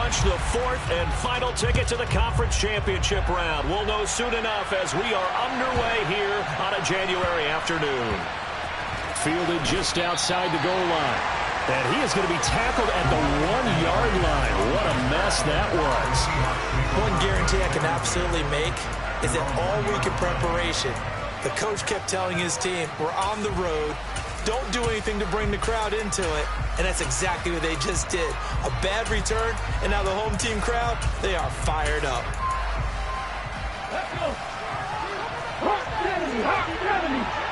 launch the fourth and final ticket to the conference championship round. We'll know soon enough as we are underway here on a January afternoon. Fielded just outside the goal line. And he is going to be tackled at the 1-yard line. What a mess that was. One guarantee I can absolutely make is that all week in preparation, the coach kept telling his team, we're on the road. Don't do anything to bring the crowd into it. And that's exactly what they just did. A bad return, and now the home team crowd, they are fired up. Let's go. Hot 70, hot 70.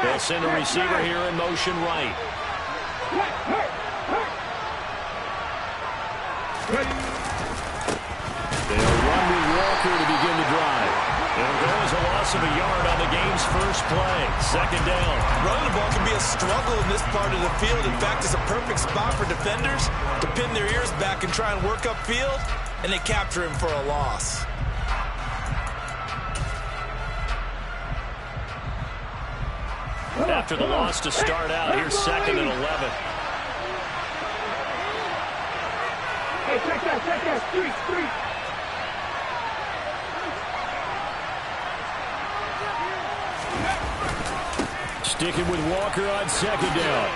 They'll send a receiver here in motion right. They'll run with Walker to begin the drive. It'll go as a loss of a yard on the game's first play. Second down. Running the ball can be a struggle in this part of the field. In fact, it's a perfect spot for defenders to pin their ears back and try and work upfield, and they capture him for a loss. After the loss to start out, here's 2nd and 11. Hey, check that, street. Sticking with Walker on 2nd down.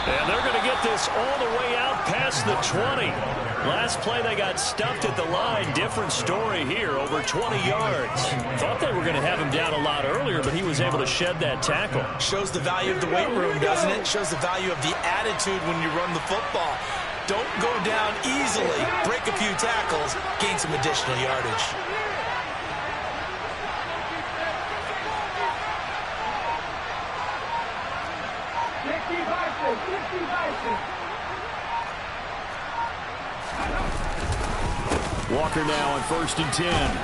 And they're going to get this all the way out past the 20. Last play, they got stuffed at the line. Different story here, over 20 yards. Thought they were going to have him down a lot earlier, but he was able to shed that tackle. Shows the value of the weight room, doesn't it? Shows the value of the attitude when you run the football. Don't go down easily. Break a few tackles, gain some additional yardage. Walker now on 1st and 10.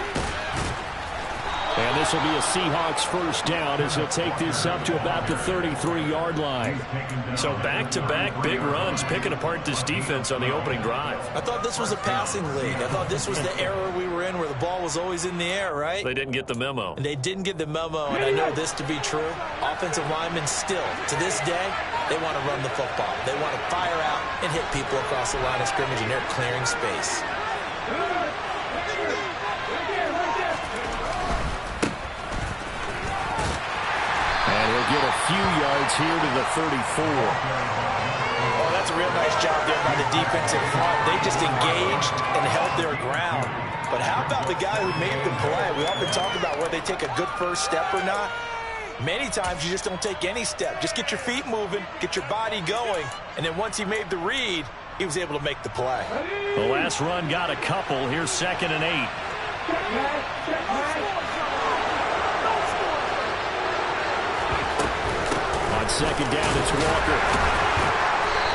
And this will be a Seahawks first down as he'll take this up to about the 33-yard line. So back-to-back big runs picking apart this defense on the opening drive. I thought this was a passing league. I thought this was the era we were in where the ball was always in the air, right? They didn't get the memo. And they didn't get the memo, and I know this to be true. Offensive linemen still, to this day, they want to run the football. They want to fire out and hit people across the line of scrimmage, and they're clearing space. And he'll get a few yards here to the 34. Oh, that's a real nice job there by the defensive front. They just engaged and held their ground. But how about the guy who made the play? We often talk about whether they take a good first step or not. Many times you just don't take any step. Just get your feet moving, get your body going, and then once he made the read, he was able to make the play. The last run got a couple. Here's 2nd and 8. On 2nd down, it's Walker.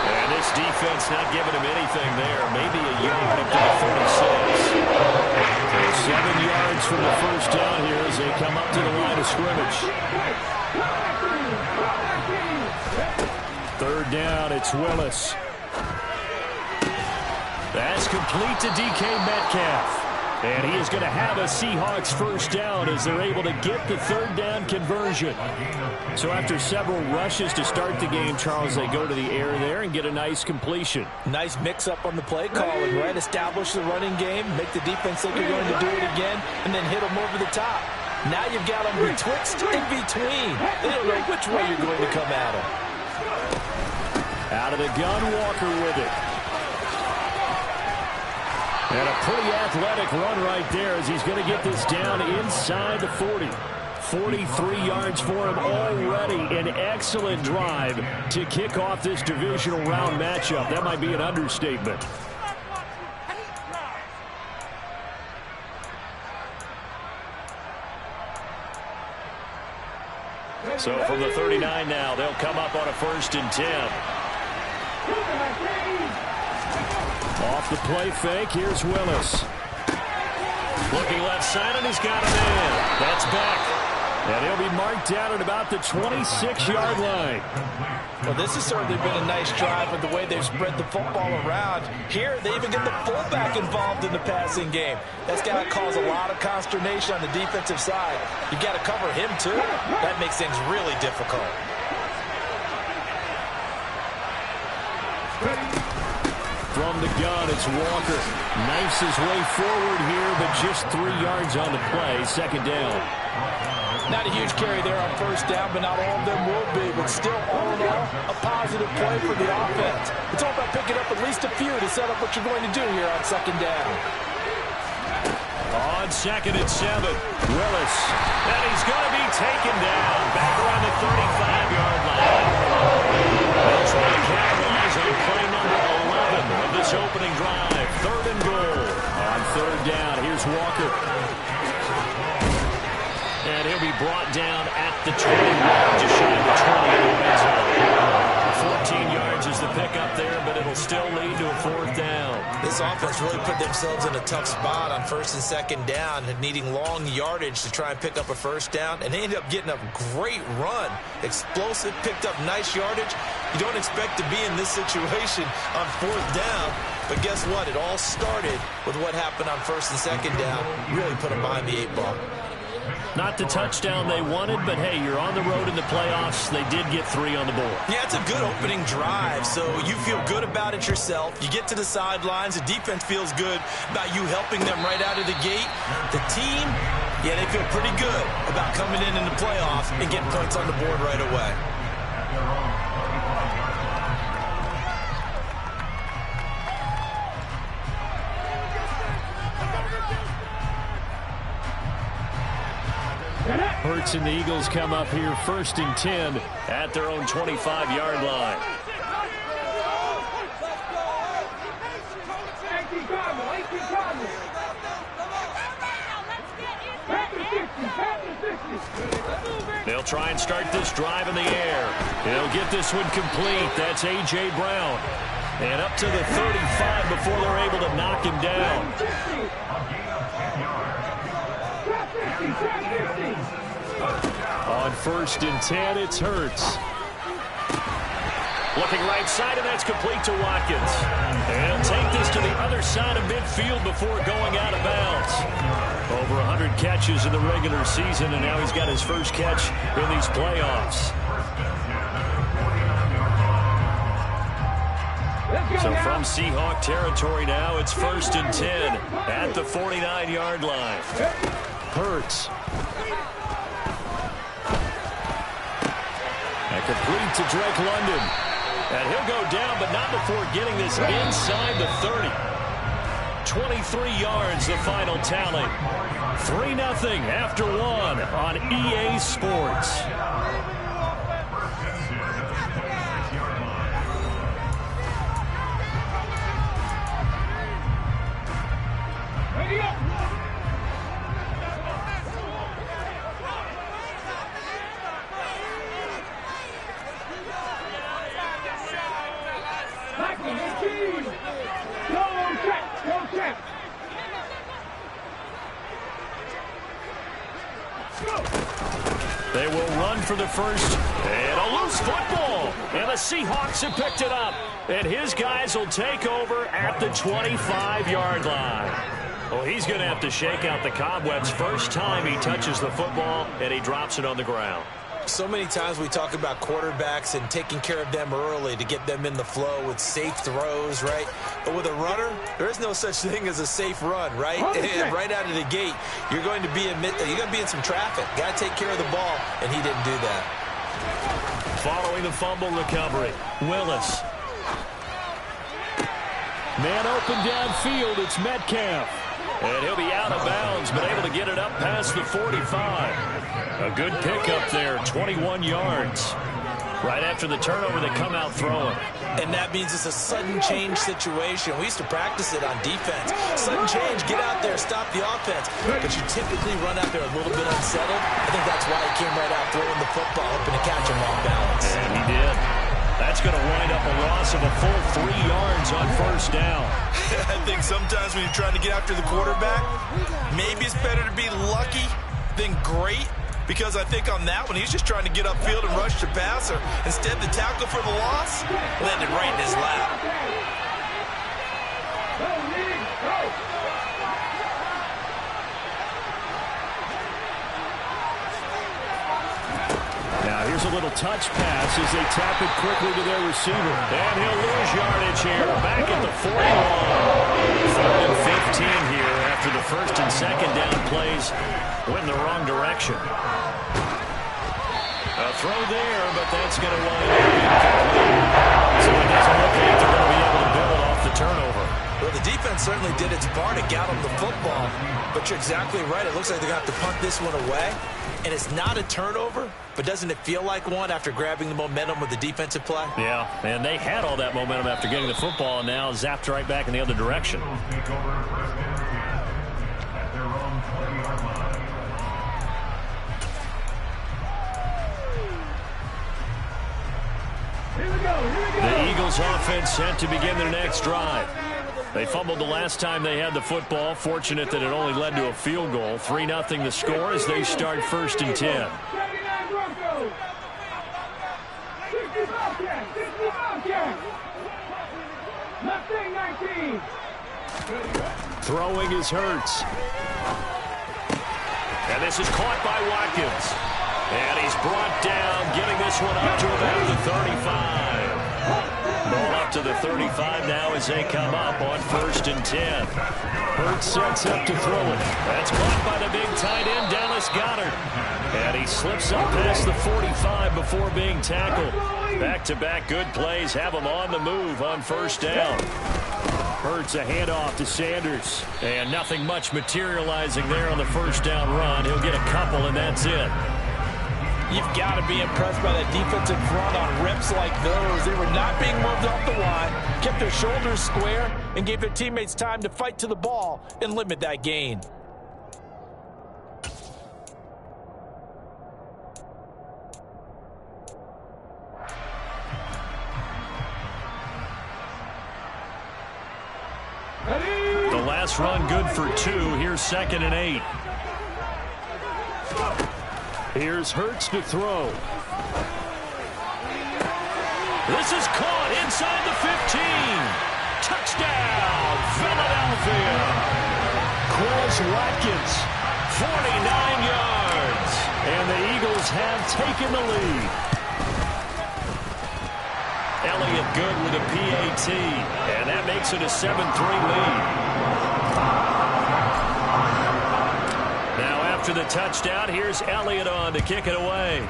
And this defense not giving him anything there. Maybe a yard up to the 46. 7 yards from the first down here as they come up to the line of scrimmage. 3rd down, it's Willis. That's complete to DK Metcalf. And he is going to have a Seahawks first down as they're able to get the 3rd down conversion. So after several rushes to start the game, Charles, they go to the air there and get a nice completion. Nice mix-up on the play calling, right? Establish the running game, make the defense think you're going to do it again, and then hit them over the top. Now you've got them betwixt in between. They don't know which way you're going to come at them. Out of the gun, Walker with it. And a pretty athletic run right there as he's going to get this down inside the 40. 43 yards for him already. An excellent drive to kick off this divisional round matchup. That might be an understatement. So from the 39 now, they'll come up on a 1st and 10. Off the play fake, here's Willis. Looking left side, and he's got a man. That's back. And he'll be marked down at about the 26-yard line. Well, this has certainly been a nice drive with the way they've spread the football around. Here, they even get the fullback involved in the passing game. That's got to cause a lot of consternation on the defensive side. You've got to cover him, too. That makes things really difficult. from the gun. It's Walker. Knifes his way forward here, but just 3 yards on the play. Second down. Not a huge carry there on first down, but not all of them will be. But still, all in all, a positive play for the offense. It's all about picking up at least a few to set up what you're going to do here on second down. On second and 7, Willis. And he's going to be taken down back around the 35-yard line. They'll try to capitalize on play number 11 of this opening drive. Third and goal. On third down, here's Walker. And he'll be brought down at the 21, just shy of the 20 in the red zone. 14 yards is the pickup there, but it'll still lead to a fourth down. This offense really put themselves in a tough spot on first and second down, needing long yardage to try and pick up a first down, and they ended up getting a great run. Explosive, picked up nice yardage. You don't expect to be in this situation on fourth down, but guess what? It all started with what happened on first and second down. Really put them behind the 8 ball. Not the touchdown they wanted, but hey, you're on the road in the playoffs. They did get 3 on the board. Yeah, it's a good opening drive, so you feel good about it yourself. You get to the sidelines. The defense feels good about you helping them right out of the gate. The team, yeah, they feel pretty good about coming in the playoffs and getting points on the board right away. Hurts and the Eagles come up here first and 10 at their own 25-yard line. They'll try and start this drive in the air. They'll get this one complete. That's A.J. Brown. And up to the 35 before they're able to knock him down. On first and 10, it's Hurts. Looking right side, and that's complete to Watkins. And he'll take this to the other side of midfield before going out of bounds. Over 100 catches in the regular season, and now he's got his first catch in these playoffs. So from Seahawk territory now, it's first and 10 at the 49-yard line. Hurts. And complete to Drake London. And he'll go down, but not before getting this inside the 30. 23 yards, the final tally. 3-0 after 1 on EA Sports. They will run for the first, and a loose football. And the Seahawks have picked it up. And his guys will take over at the 25-yard line. Well, he's going to have to shake out the cobwebs first time he touches the football, and he drops it on the ground. So many times we talk about quarterbacks and taking care of them early to get them in the flow with safe throws, right? But with a runner, there is no such thing as a safe run, right? And right out of the gate, you're going to be in some traffic. Got to take care of the ball, and he didn't do that. Following the fumble recovery, Willis. Man open downfield, it's Metcalf. And he'll be out of bounds, but able to get it up past the 45. A good pickup there, 21 yards. Right after the turnover, they come out throwing. And that means it's a sudden change situation. We used to practice it on defense. Sudden change, get out there, stop the offense. But you typically run out there a little bit unsettled. I think that's why he came right out throwing the football, hoping to catch him off balance. And he did. That's going to wind up a loss of a full 3 yards on first down. I think sometimes when you're trying to get after the quarterback, maybe it's better to be lucky than great. Because I think on that one, he's just trying to get upfield and rush the passer. Instead, the tackle for the loss landed right in his lap. Now Here's a little touch pass as they tap it quickly to their receiver. And he'll lose yardage here. Back at the 41. 3rd and 15 here after the 1st and 2nd down plays went in the wrong direction. A throw there, but that's going to wind up incomplete. So it doesn't look like they're going to be able to build off the turnover. Well, the defense certainly did its part to get them the football. But you're exactly right. It looks like they're going to have to punt this one away. And it's not a turnover, but doesn't it feel like one after grabbing the momentum with the defensive play? Yeah, and they had all that momentum after getting the football, and now zapped right back in the other direction. The Eagles offense set to begin their next drive. They fumbled the last time they had the football. Fortunate that it only led to a field goal. 3-0 the score as they start 1st and 10. Throwing is Hurts. And this is caught by Watkins. And he's brought down, getting this one up to about the 35. Ball up to the 35 now as they come up on 1st and 10. Hurts sets up to throw it. That's caught by the big tight end, Dallas Goedert. And he slips up past the 45 before being tackled. Back-to-back good plays have him on the move on 1st down. Hurts a handoff to Sanders. And nothing much materializing there on the 1st down run. He'll get a couple, and that's it. You've got to be impressed by that defensive front on reps like those. They were not being moved off the line, kept their shoulders square, and gave their teammates time to fight to the ball and limit that gain. The last run good for 2. Here's 2nd and 8. Here's Hurts to throw. This is caught inside the 15. Touchdown, Philadelphia. Quez Watkins, 49 yards. And the Eagles have taken the lead. Elliott good with a PAT. And that makes it a 7-3 lead. After the touchdown, here's Elliott on to kick it away.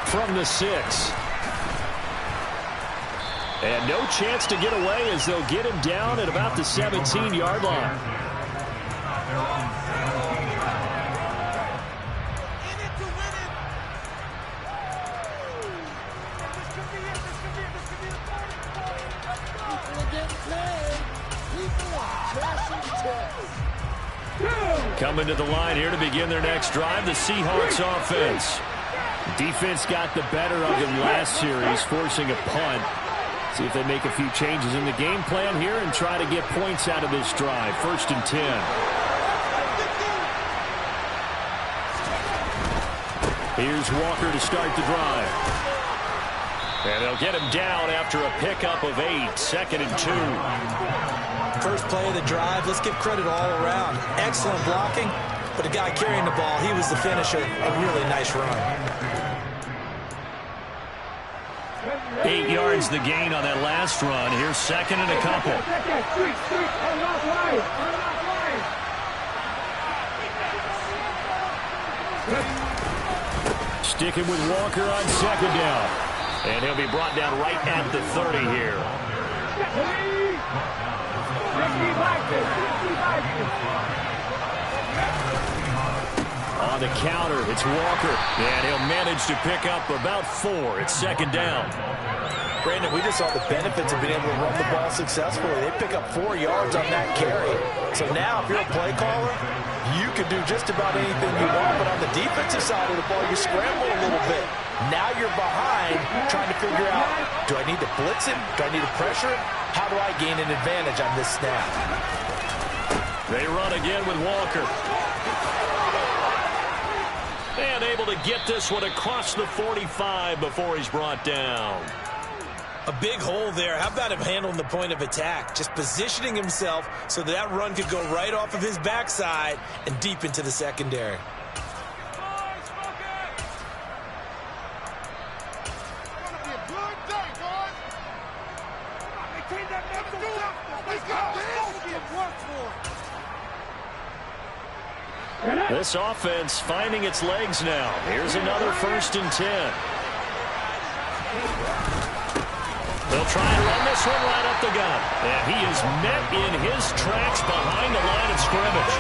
From the 6. And no chance to get away as they'll get him down at about the 17-yard line. Coming to the line here to begin their next drive, the Seahawks offense. Defense got the better of them last series, forcing a punt. See if they make a few changes in the game plan here and try to get points out of this drive. 1st and 10. Here's Walker to start the drive. And they'll get him down after a pickup of 8. 2nd and 2. First play of the drive, let's give credit all around. Excellent blocking, but the guy carrying the ball, he was the finisher. A really nice run. 8 yards the gain on that last run. Here's 2nd and a couple. Sticking with Walker on 2nd down. And he'll be brought down right at the 30 here. On the counter, it's Walker. And he'll manage to pick up about 4. It's 2nd down. Brandon, we just saw the benefits of being able to run the ball successfully. They pick up 4 yards on that carry. So now, if you're a play caller, you can do just about anything you want. But on the defensive side of the ball, you scramble a little bit. Now you're behind trying to figure out, do I need to blitz him? Do I need to pressure him? How do I gain an advantage on this snap? They run again with Walker. And able to get this one across the 45 before he's brought down. A big hole there. How about him handling the point of attack? Just positioning himself so that run could go right off of his backside and deep into the secondary. This offense finding its legs now. Here's another 1st and 10. They'll try and run this one right up the gut. And he is met in his tracks behind the line of scrimmage.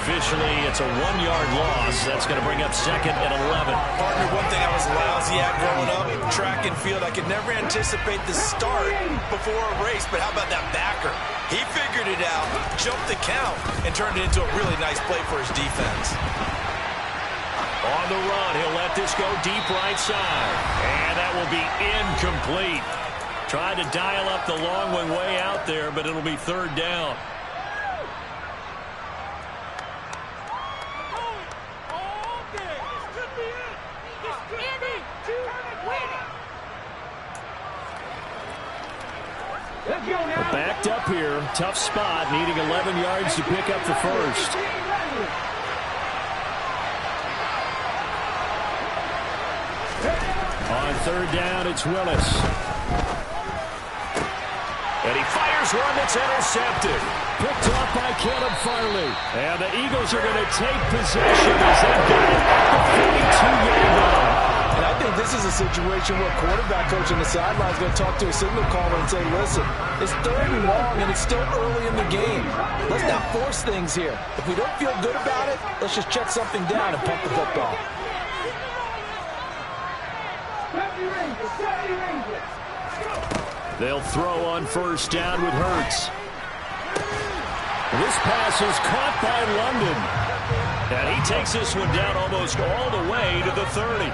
Officially, it's a 1-yard loss. That's going to bring up 2nd and 11. Partner, one thing I was lousy at growing up, track and field, I could never anticipate the start before a race, but how about that backer? He figured it out, jumped the count, and turned it into a really nice play for his defense. On the run, he'll let this go deep right side. And that will be incomplete. Tried to dial up the long one way out there, but it'll be 3rd down. Backed up here, tough spot, needing 11 yards to pick up the 1st. On 3rd down, it's Willis. And he fires one that's intercepted. Picked off by Caleb Farley. And the Eagles are going to take possession as they get it at the 42-yard line. And I think this is a situation where quarterback coach on the sideline is going to talk to a signal caller and say, listen, it's 3rd and long and it's still early in the game. Let's not force things here. If we don't feel good about it, let's just check something down and pump the football. They'll throw on 1st down with Hurts. This pass is caught by London. And he takes this one down almost all the way to the 30.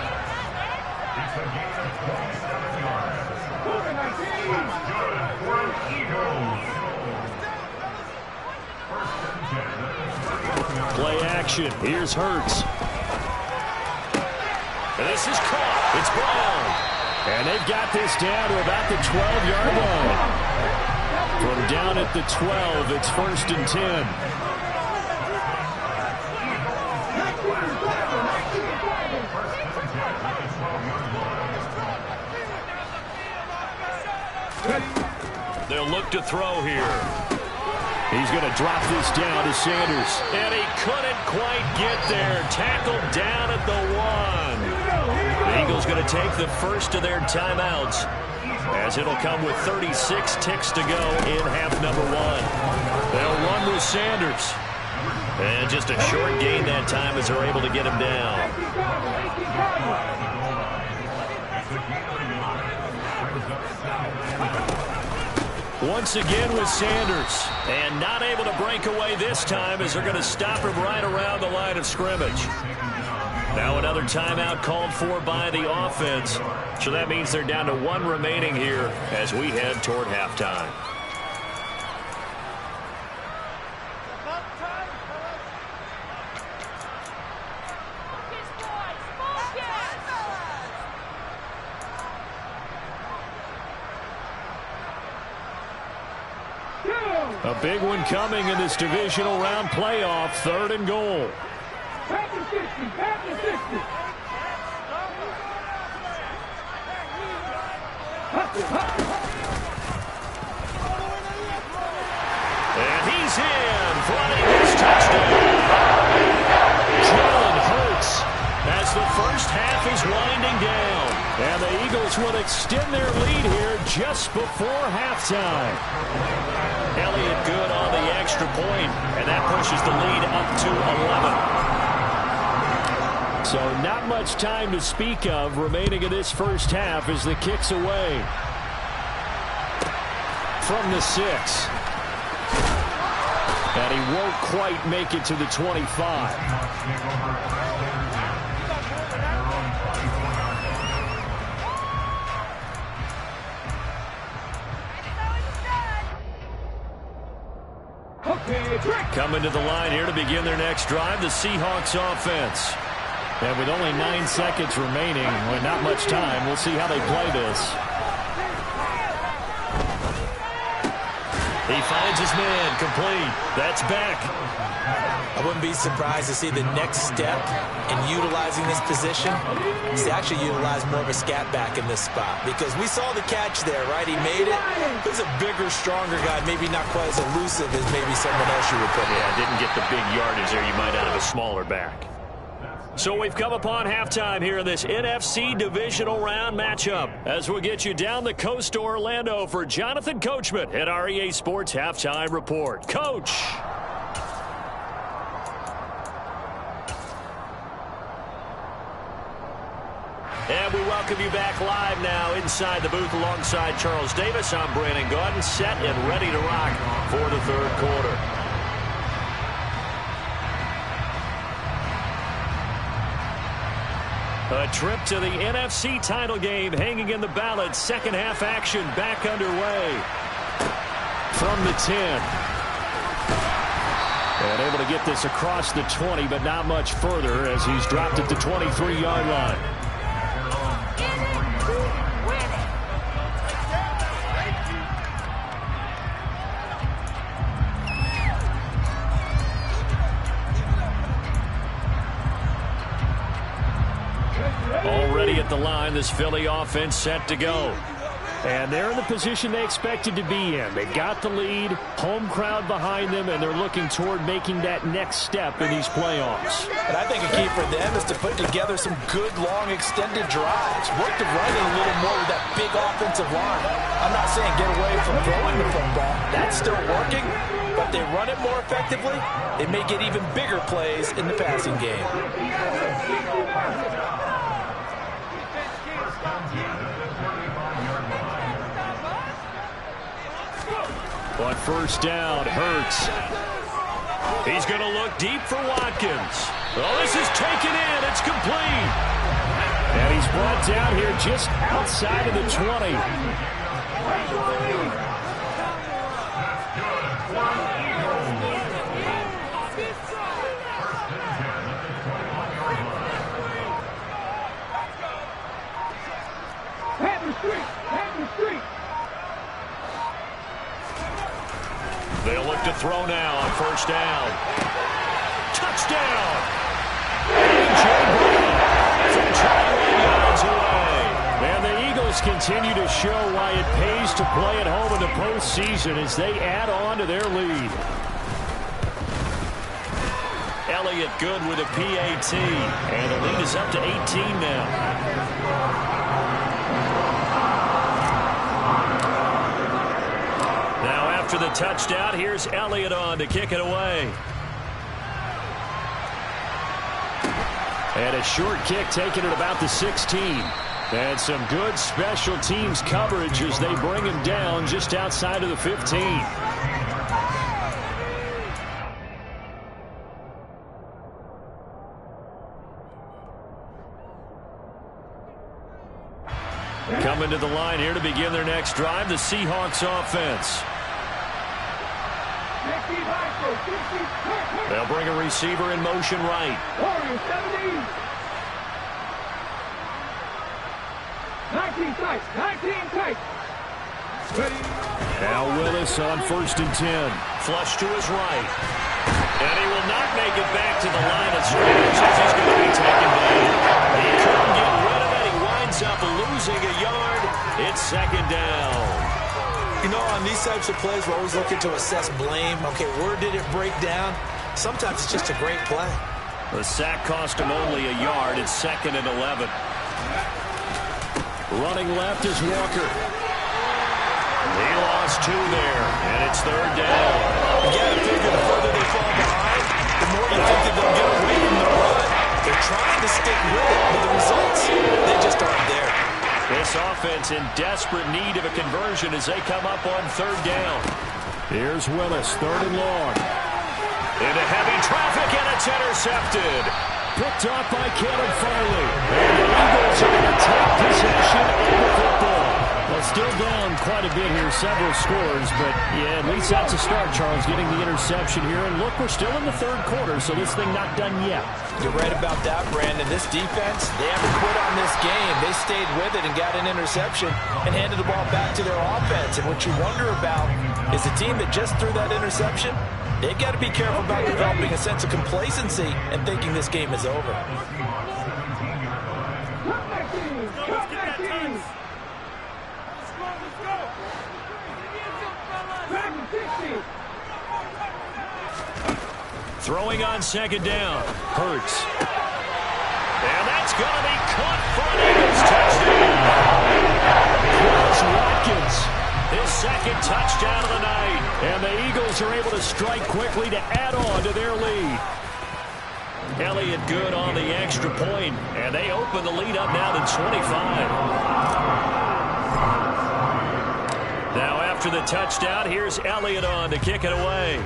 Play action. Here's Hurts. And this is caught. It's Brown. And they've got this down to about the 12-yard line. From down at the 12, it's 1st and 10. They'll look to throw here. He's going to drop this down to Sanders. And he couldn't quite get there. Tackled down at the 1. The Eagles going to take the first of their timeouts, as it'll come with 36 ticks to go in half number 1. They'll run with Sanders. And just a short gain that time as they're able to get him down. Once again with Sanders. And not able to break away this time as they're going to stop him right around the line of scrimmage. Now another timeout called for by the offense. So that means they're down to 1 remaining here as we head toward halftime. A big one coming in this divisional round playoff, 3rd and goal. Back to 60, back to 60. And he's in for an Eagles touchdown. Jalen Hurts as the first half is winding down. And the Eagles will extend their lead here just before halftime. Elliott good on the extra point, and that pushes the lead up to 11. So not much time to speak of remaining in this first half as the kick's away. From the 6. And he won't quite make it to the 25. Coming to the line here to begin their next drive, the Seahawks offense. And with only 9 seconds remaining, with not much time, we'll see how they play this. He finds his man, complete. That's Beck. I wouldn't be surprised to see the next step in utilizing this position. He's actually utilized more of a scat back in this spot because we saw the catch there, right? He made it. He's a bigger, stronger guy, maybe not quite as elusive as maybe someone else you would put in. Yeah, didn't get the big yardage there you might out of a smaller back. So we've come upon halftime here in this NFC divisional round matchup as we'll get you down the coast to Orlando for Jonathan Coachman at our EA Sports Halftime Report. Coach. And we welcome you back live now inside the booth alongside Charles Davis. I'm Brandon Gaudin, set and ready to rock for the third quarter. A trip to the NFC title game hanging in the balance. Second half action back underway from the 10. And able to get this across the 20, but not much further as he's dropped it to 23-yard line. Already at the line, this Philly offense set to go. And they're in the position they expected to be in. They've got the lead, home crowd behind them, and they're looking toward making that next step in these playoffs. And I think a key for them is to put together some good, long, extended drives. Work the running a little more with that big offensive line. I'm not saying get away from throwing the football. That's still working. But if they run it more effectively, they may get even bigger plays in the passing game. On first down, Hurts. He's going to look deep for Watkins. Oh, this is taken in. It's complete. And he's brought down here just outside of the 20. They'll look to throw now on first down. Touchdown! A.J. Brown from 21 yards away. And the Eagles continue to show why it pays to play at home in the postseason as they add on to their lead. Elliott good with a PAT. And the lead is up to 18 now. After the touchdown, here's Elliott on to kick it away. And a short kick taken at about the 16. And some good special teams coverage as they bring him down just outside of the 15. Coming to the line here to begin their next drive, the Seahawks offense. They'll bring a receiver in motion right. 19 tight. Now Willis on first and 10. Flush to his right. And he will not make it back to the line of scrimmage as he's going to be taken down. He couldn't get rid of it. He winds up losing a yard. It's second down. You know, on these types of plays, we're always looking to assess blame. Okay, where did it break down? Sometimes it's just a great play. The sack cost him only a yard. It's second and 11. Running left is Walker. He lost 2 there, and it's third down. You got to figure the further they fall behind, the more you think that they'll get away from the run. They're trying to stick with it, but the results, they just aren't there. This offense in desperate need of a conversion as they come up on third down. Here's Willis, third and long. Into heavy traffic, and it's intercepted. Picked off by Caleb Farley. And the Eagles are going to take possession of the football. Well, still down quite a quite a bit here, several scores, but yeah, at least that's a start, Charles, getting the interception here. And look, we're still in the third quarter, so this thing not done yet. You're right about that, Brandon. This defense, they haven't quit on this game. They stayed with it and got an interception and handed the ball back to their offense. And what you wonder about is the team that just threw that interception, they got to be careful about developing a sense of complacency and thinking this game is over. Throwing on second down. Hurts. And that's going to be caught for an Eagles touchdown. Quez Watkins, his second touchdown of the night. And the Eagles are able to strike quickly to add on to their lead. Elliott good on the extra point, and they open the lead up now to 25. Now after the touchdown, here's Elliott on to kick it away.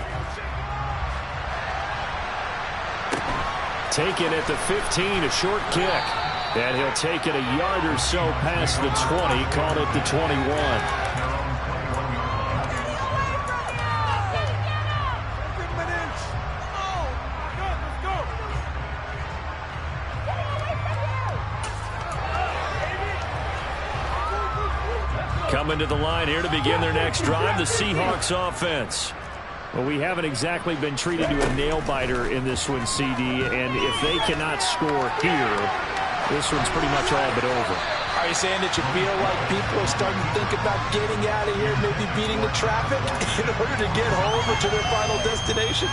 Taken at the 15, a short kick. And he'll take it a yard or so past the 20, call it the 21. Coming to the line here to begin their next drive, the Seahawks offense. Well, we haven't exactly been treated to a nail-biter in this one, CD, and if they cannot score here, this one's pretty much all but over. Are you saying that you feel like people are starting to think about getting out of here, maybe beating the traffic in order to get home or to their final destination?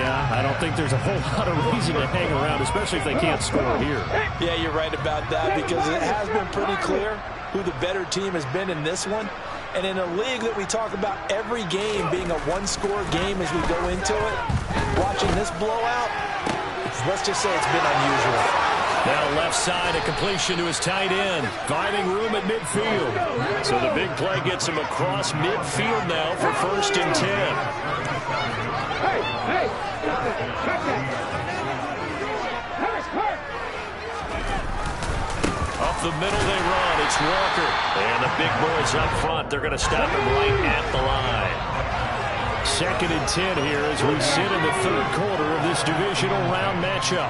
Yeah, I don't think there's a whole lot of reason to hang around, especially if they can't score here. Yeah, you're right about that, because it has been pretty clear who the better team has been in this one. And in a league that we talk about every game being a one-score game as we go into it, watching this blowout, let's just say it's been unusual. Now left side, a completion to his tight end. Finding room at midfield. So the big play gets him across midfield now for 1st and 10. Hey! Check that! Up the middle they run. It's Walker. And the big boys up front. They're going to stop him right at the line. 2nd and 10 here as we sit in the third quarter of this divisional round matchup.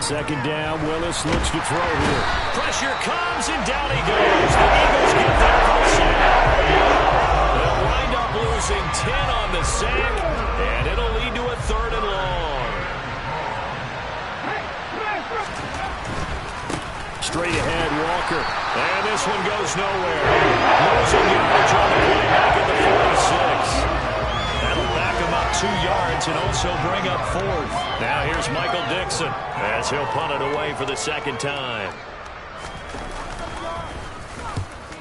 2nd down. Willis looks to throw here. Pressure comes and down he goes. The Eagles get there for the sack. They'll wind up losing 10 on the sack. And it'll lead to a 3rd and long. Straight ahead, Walker. And this one goes nowhere. Losing yardage on the way back at the 46. That'll back him up 2 yards and also bring up 4th. Now here's Michael Dixon as he'll punt it away for the 2nd time.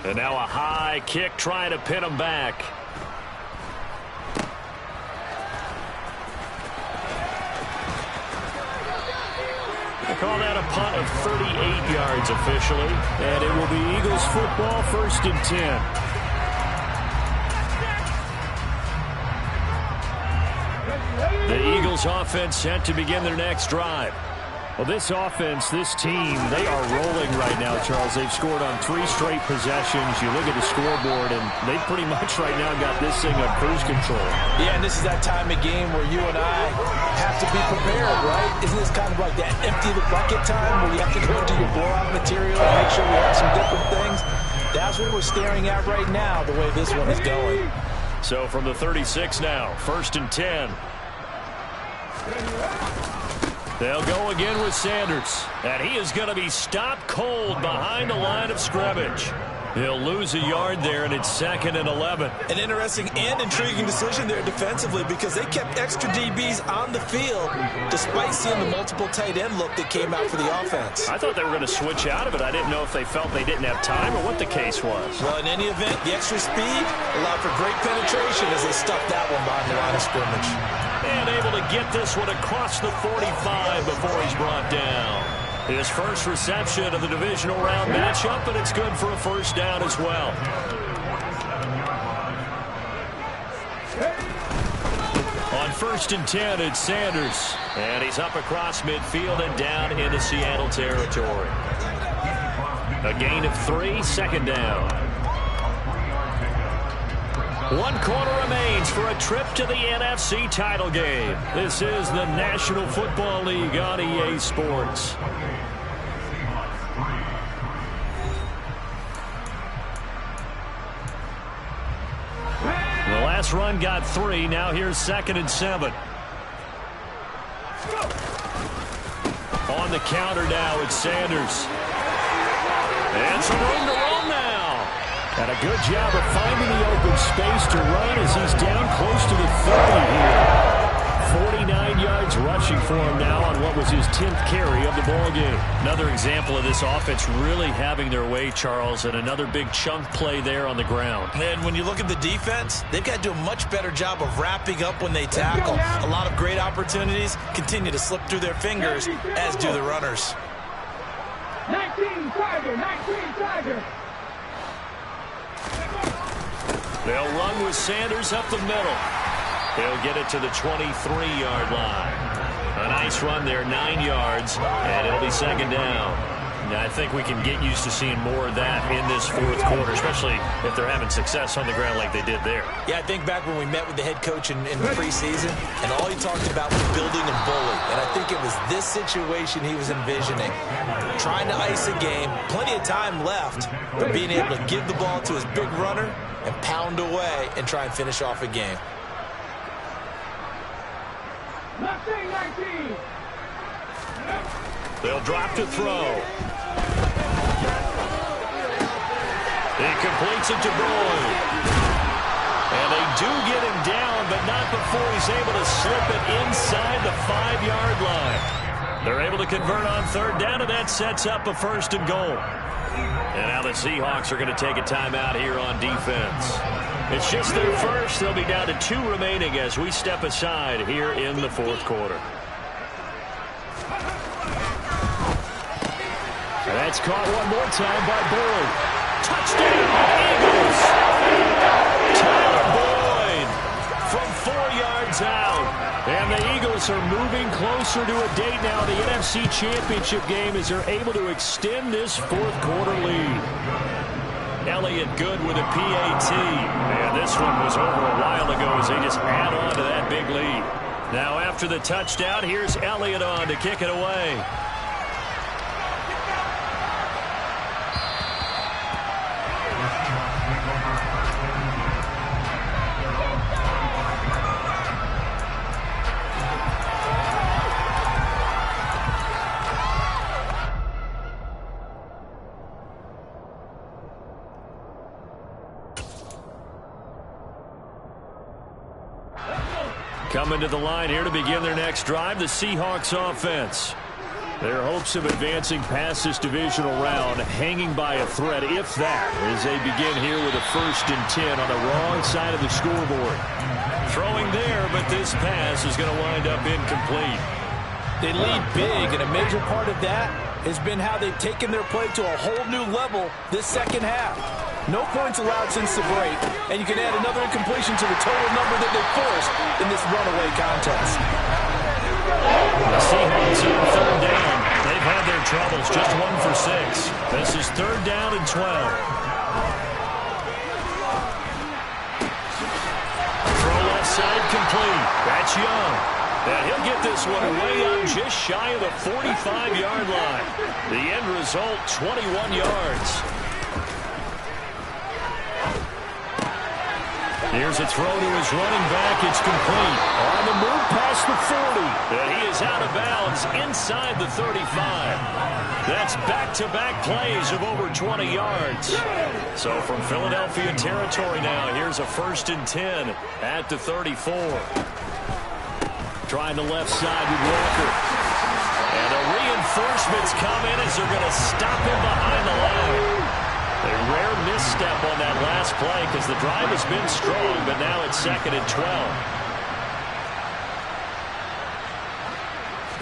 And now a high kick trying to pin him back. Call that a punt of 38 yards officially. And it will be Eagles football, 1st and 10. The Eagles offense set to begin their next drive. Well, this offense, this team, they are rolling right now, Charles. They've scored on 3 straight possessions. You look at the scoreboard, and they pretty much right now got this thing on cruise control. Yeah, and this is that time of game where you and I have to be prepared, right? Isn't this kind of like that empty the bucket time where you have to go into your blowout material and make sure we have some different things? That's what we're staring at right now, the way this one is going. So from the 36 now, 1st and 10. They'll go again with Sanders. And he is going to be stopped cold behind the line of scrimmage. He'll lose a yard there, and it's 2nd and 11. An interesting and intriguing decision there defensively, because they kept extra DBs on the field despite seeing the multiple tight end look that came out for the offense. I thought they were going to switch out of it. I didn't know if they felt they didn't have time or what the case was. Well, in any event, the extra speed allowed for great penetration as they stuffed that one behind the line of scrimmage. And able to get this one across the 45 before he's brought down. His first reception of the divisional round matchup, and it's good for a 1st down as well. On 1st and 10, it's Sanders. And he's up across midfield and down into Seattle territory. A gain of 3, second down. 1 quarter remains for a trip to the NFC title game. This is the National Football League on EA Sports. The last run got 3. Now here's 2nd and 7. On the counter now, it's Sanders. And some room to run now. And a good job of finding the open space to run as he's down close to the 30 here. 49 yards rushing for him now on what was his 10th carry of the ballgame. Another example of this offense really having their way, Charles, and another big chunk play there on the ground. And when you look at the defense, they've got to do a much better job of wrapping up when they tackle. A lot of great opportunities continue to slip through their fingers, as do the runners. 19 Tiger. They'll run with Sanders up the middle. He'll get it to the 23-yard line. A nice run there, 9 yards, and it'll be 2nd down. Now, I think we can get used to seeing more of that in this 4th quarter, especially if they're having success on the ground like they did there. Yeah, I think back when we met with the head coach in the preseason, and all he talked about was building a bully. And I think it was this situation he was envisioning. Trying to ice a game, plenty of time left, but being able to give the ball to his big runner and pound away and try and finish off a game. They'll drop to throw. He completes it to Boyd. And they do get him down, but not before he's able to slip it inside the 5-yard line. They're able to convert on 3rd down, and that sets up a 1st and goal. And now the Seahawks are going to take a timeout here on defense. It's just their first. They'll be down to 2 remaining as we step aside here in the 4th quarter. And that's caught one more time by Boyd. Touchdown, Eagles! Tyler Boyd from 4 yards out. And the Eagles are moving closer to a date now. The NFC Championship game as they're able to extend this 4th quarter lead. Elliott good with a PAT. And this one was over a while ago as they just add on to that big lead. Now after the touchdown, here's Elliott on to kick it away. Coming to the line here to begin their next drive, the Seahawks offense. Their hopes of advancing past this divisional round hanging by a thread, if that, as they begin here with a 1st and 10 on the wrong side of the scoreboard. Throwing there, but this pass is going to wind up incomplete. They lead big, and a major part of that has been how they've taken their play to a whole new level this 2nd half. No points allowed since the break, and you can add another incompletion to the total number that they forced in this runaway contest. The Seahawks on 3rd down. They've had their troubles, just 1 for 6. This is 3rd down and 12. Throw left side complete. That's Young. And he'll get this one way up just shy of the 45-yard line. The end result, 21 yards. Here's a throw to his running back. It's complete. On the move past the 40. And he is out of bounds inside the 35. That's back-to-back plays of over 20 yards. So from Philadelphia territory now, here's a 1st and 10 at the 34. Trying the left side with Walker. And the reinforcements come in as they're going to stop him behind the line. A rare misstep on that last play because the drive has been strong, but now it's 2nd and 12.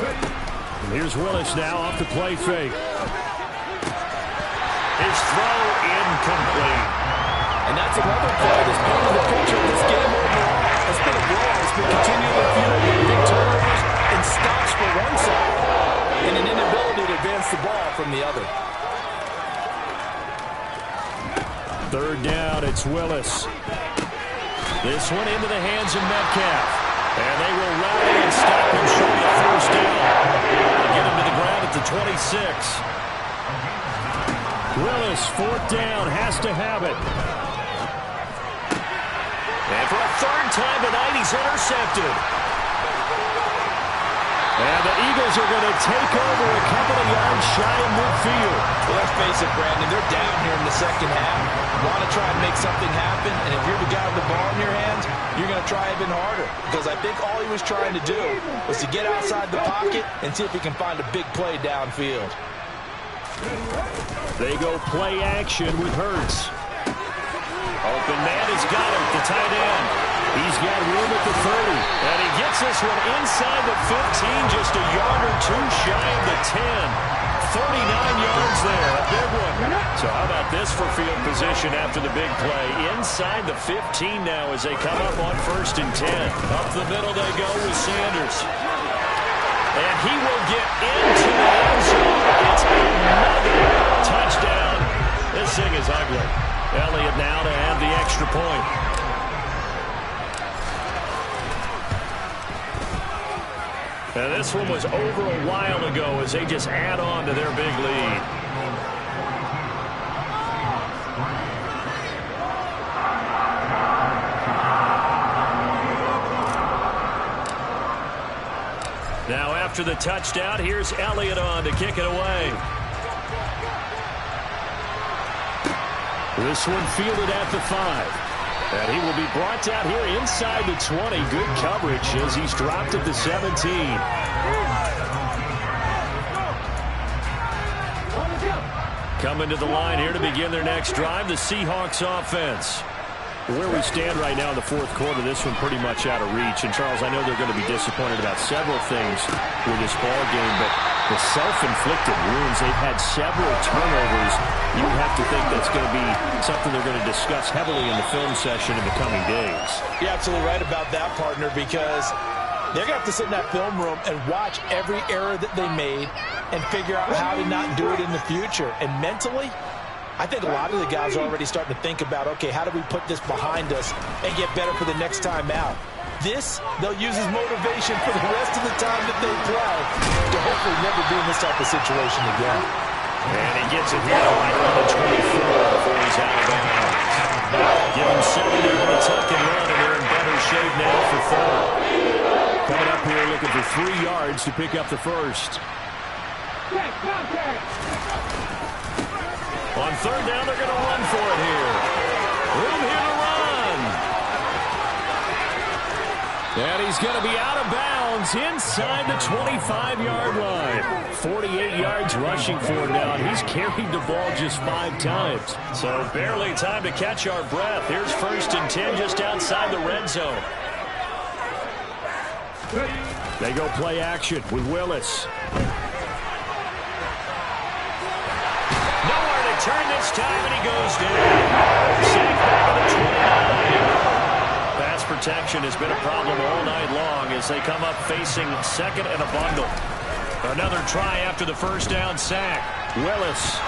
And here's Willis now off the play fake. His throw incomplete. And that's another play that's painted the picture of this game overall. It's been a blowout. It's been continually fueled with big turnovers and stops for one side and an inability to advance the ball from the other. Third down, it's Willis. This one into the hands of Metcalf. And they will rally and stop him short of first down. They get him to the ground at the 26. Willis, fourth down, has to have it. And for a third time tonight, he's intercepted. And the Eagles are going to take over a couple of yards shy of midfield. Well, let's face it, Brandon, they're down here in the second half. Want to try and make something happen, and if you're the guy with the ball in your hands, you're going to try even harder. Because I think all he was trying to do was to get outside the pocket and see if he can find a big play downfield. They go play action with Hurts. Open man has got him, the tight end. He's got room at the 30. And he gets this one inside the 15, just a yard or two shy of the 10. 39 yards there, a big one. So how about this for field position after the big play? Inside the 15 now as they come up on 1st and 10. Up the middle they go with Sanders. And he will get into the end zone. It's another touchdown. This thing is ugly. Elliott now to add the extra point. And this one was over a while ago as they just add on to their big lead. Now after the touchdown, here's Elliott on to kick it away. This one fielded at the 5. And he will be brought down here inside the 20. Good coverage as he's dropped at the 17. Coming to the line here to begin their next drive, the Seahawks offense. Where we stand right now in the fourth quarter, this one pretty much out of reach. And, Charles, I know they're going to be disappointed about several things with this ball game, but the self-inflicted wounds, they've had several turnovers. You have to think that's going to be something they're going to discuss heavily in the film session in the coming days. You're absolutely right about that, partner, because they're going to have to sit in that film room and watch every error that they made and figure out how to not do it in the future. And mentally, I think a lot of the guys are already starting to think about, okay, how do we put this behind us and get better for the next time out? This, they'll use as motivation for the rest of the time that they play to hopefully never be in this type of situation again. And he gets it down right on the 24 before he's out of bounds. Give him 7 there on the tuck and run, and they're in better shape now for third. Coming up here looking for 3 yards to pick up the first. On third down, they're going to run for it here. Room here to run. And he's going to be out of bounds inside the 25-yard line. 48 yards rushing for him now, and he's carried the ball just 5 times. So barely time to catch our breath. Here's 1st and 10 just outside the red zone. They go play action with Willis. Turn this time, and he goes down. Sacked back at the 29. Pass protection has been a problem all night long as they come up facing second and a bundle. Another try after the first down sack. Willis.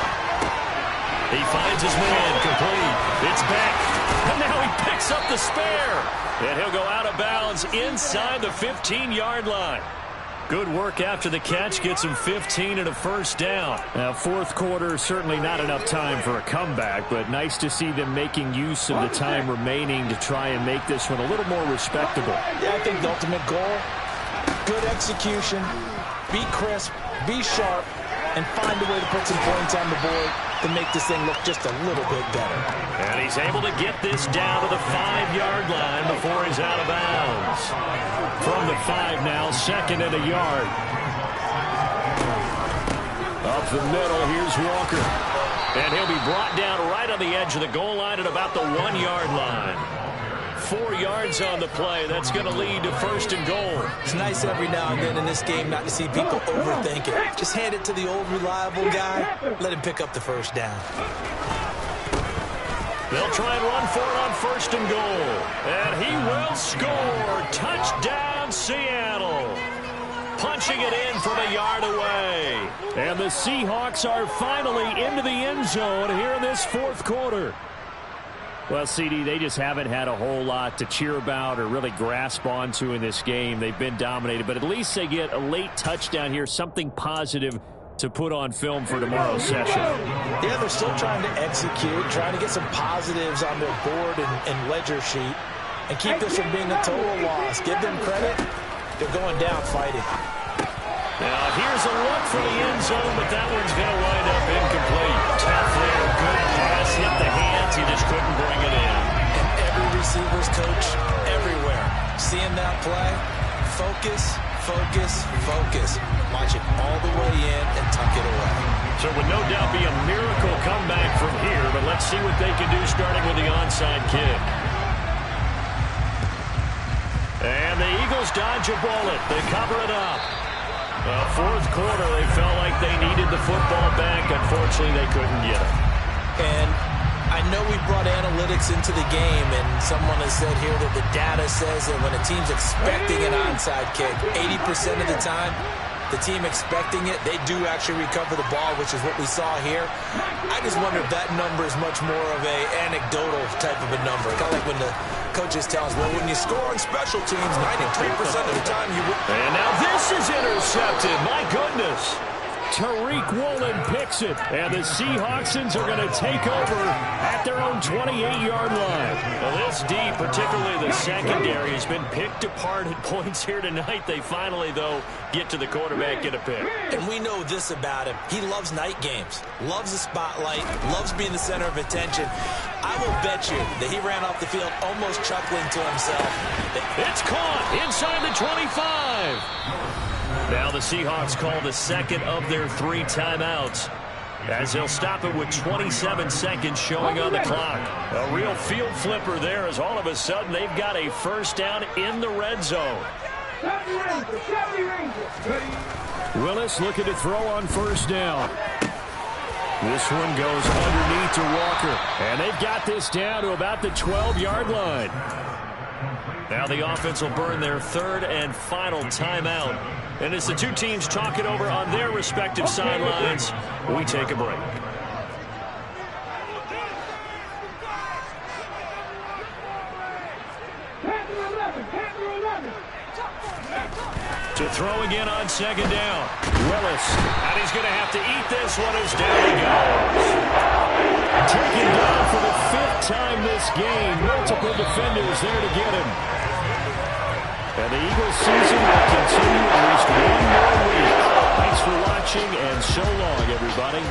He finds his man complete. It's back. And now he picks up the spare. And he'll go out of bounds inside the 15-yard line. Good work after the catch, gets him 15 and a first down. Now, fourth quarter, certainly not enough time for a comeback, but nice to see them making use of the time remaining to try and make this one a little more respectable. Yeah, I think the ultimate goal, good execution, be crisp, be sharp, and find a way to put some points on the board to make this thing look just a little bit better. And he's able to get this down to the 5-yard line before he's out of bounds. From the 5 now, second and a yard. Up the middle, here's Walker. And he'll be brought down right on the edge of the goal line at about the 1-yard line. 4 yards on the play. That's going to lead to 1st and goal. It's nice every now and then in this game not to see people overthink it. Just hand it to the old reliable guy. Let him pick up the first down. They'll try and run for it on 1st and goal. And he will score. Touchdown, Seattle. Punching it in from a yard away. And the Seahawks are finally into the end zone here in this fourth quarter. Well, CD, they just haven't had a whole lot to cheer about or really grasp onto in this game. They've been dominated, but at least they get a late touchdown here, something positive to put on film for tomorrow's session. Yeah, they're still trying to execute, trying to get some positives on their board and ledger sheet and keep this from being a total loss. Give them credit. They're going down fighting. Now, here's a look for the end zone, but that one's going to wind up incomplete. Tough there, good pass, hit the hands, he just couldn't bring it in. And every receiver's coach everywhere, seeing that play, focus, focus, focus. Watch it all the way in and tuck it away. So it would no doubt be a miracle comeback from here, but let's see what they can do starting with the onside kick. And the Eagles dodge a bullet. They cover it up. Fourth quarter, they felt like they needed the football back. Unfortunately, they couldn't get it. And I know we brought analytics into the game, and someone has said here that the data says that when a team's expecting an onside kick, 80% of the time, the team expecting it, they do actually recover the ball, which is what we saw here. I just wonder if that number is much more of a anecdotal type of a number. Kind of like when the coaches tell us, well, when you score on special teams, 93% of the time you win. And now this is intercepted. My goodness. Tariq Woolen picks it, and the Seahawksons are going to take over at their own 28-yard line. Well, this D, particularly the secondary, has been picked apart at points here tonight. They finally, though, get to the quarterback, get a pick. And we know this about him. He loves night games, loves the spotlight, loves being the center of attention. I will bet you that he ran off the field almost chuckling to himself. It's caught inside the 25. Now the Seahawks call the second of their 3 timeouts, as they'll stop it with 27 seconds showing on the clock. A real field flipper there, as all of a sudden they've got a first down in the red zone. Willis looking to throw on first down. This one goes underneath to Walker, and they've got this down to about the 12-yard line. Now the offense will burn their third and final timeout. And as the two teams talk it over on their respective sidelines, we take a break. To throw again on second down. Willis, and he's going to have to eat this one as down he goes. Taken down for the 5th time this game. Multiple defenders there to get him. And the Eagles season will continue at least one more week. Thanks for watching, and so long, everybody.